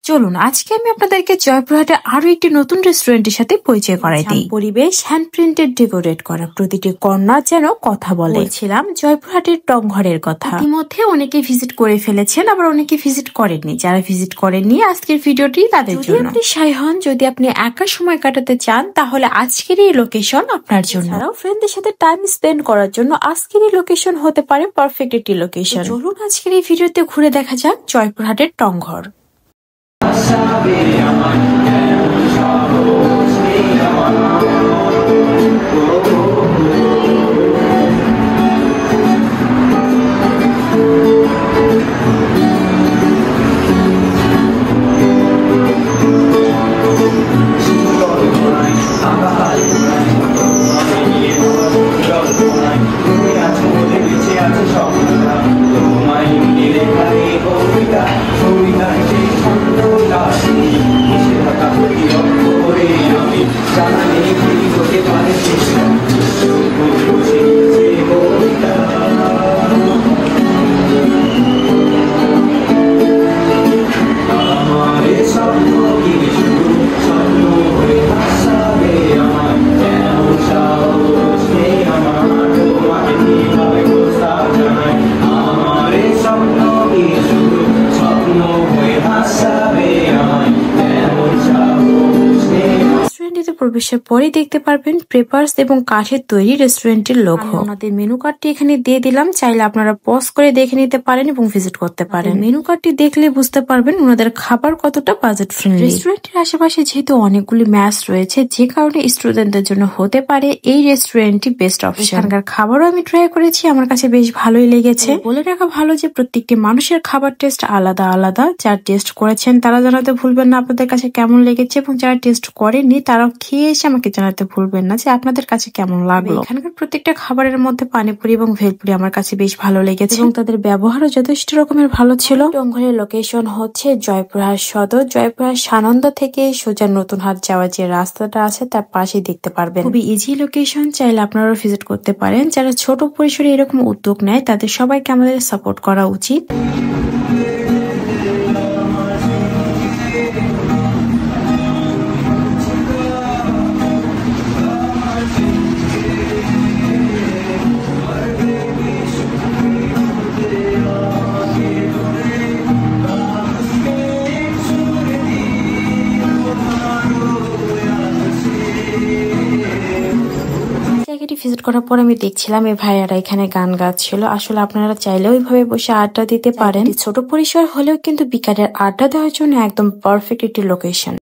চলুন আজকে আমি আপনাদেরকে জয়পুরহাটে আরো একটি নতুন রেস্টুরেন্টের সাথে পরিচয় করাই দিই। পরিবেশ হ্যান্ড প্রিন্টেড ডেকোরেট করা, প্রতিটি কর্নার যেন কথা বলে। বলছিলাম জয়পুরহাটের টংঘরের কথা। ইতিমধ্যে অনেকে ভিজিট করে ফেলেছেন, আবার অনেকে ভিজিট করেননি। যারা ভিজিট করেননি আজকের ভিডিওটি তাদের জন্য। যদি আপনি শাই হন, যদি আপনি একা সময় কাটাতে চান, তাহলে আজকের এই লোকেশন আপনার জন্য। এছাড়াও ফ্রেন্ডদের সাথে টাইম স্পেন্ড করার জন্য আজকের এই লোকেশন হতে পারে পারফেক্ট একটি লোকেশন। চলুন আজকের এই ভিডিওতে ঘুরে দেখা যাক জয়পুরহাটের টংঘর। প্রবেশের পরে দেখতে পারবেন পেপারস এবং কাঠের তৈরি রেস্টুরেন্টের লোগো। ওনাদের মেনু কার্ডটি এখানে দিয়ে দিলাম, চাইলে আপনারা পজ করে দেখে নিতে পারেন এবং ভিজিট করতে পারেন। মেনু কার্ডটি দেখলে বুঝতে পারবেন ওনাদের খাবার কতটা বাজেট ফ্রেন্ডলি। রেস্টুরেন্টের আশেপাশে যেহেতু অনেকগুলি ম্যাচ রয়েছে, যে কারণে স্টুডেন্টদের জন্য হতে পারে এই রেস্টুরেন্টটি বেস্ট অপশন। এখানকার খাবারও আমি ট্রাই করেছি, আমার কাছে বেশ ভালোই লেগেছে। বলে রাখা ভালো যে প্রত্যেকটি মানুষের খাবার টেস্ট আলাদা আলাদা। যারা টেস্ট করেছেন তারা জানাতে ভুলবেন না আপনাদের কাছে কেমন লেগেছে, এবং যারা টেস্ট করেননি তারাও খেয়ে এসে আমাকে জানাতে ভুলবেন না যে আপনাদের কাছে কেমন লাগলো। এখানকার প্রত্যেকটা খাবারের মধ্যে পানিপুরি এবং ভেলপুরি আমার কাছে বেশ ভালো লেগেছে, এবং তাদের ব্যবহারও যথেষ্ট রকমের ভালো ছিল। টংঘরের লোকেশন হচ্ছে জয়পুরহাট সদর। জয়পুরহাট সানন্দা থেকে সোজা নতুন হাট যাওয়ার যে রাস্তাটা আছে তার পাশেই দেখতে পারবেন। খুবই ইজি লোকেশন, চাইলে আপনারাও ভিজিট করতে পারেন। যারা ছোট পরিসরে এরকম উদ্যোগ নেয় তাদের সবাইকে আমাদের সাপোর্ট করা উচিত। ভিজিট করার পর আমি দেখছিলাম এই ভাইয়ারা এখানে গান গাচ্ছিল। আসলে আপনারা চাইলে ওইভাবে বসে আড্ডা দিতে পারেন। ছোট পরিসর হলেও কিন্তু বিকালের আড্ডা দেওয়ার জন্য একদম পারফেক্ট একটি লোকেশন।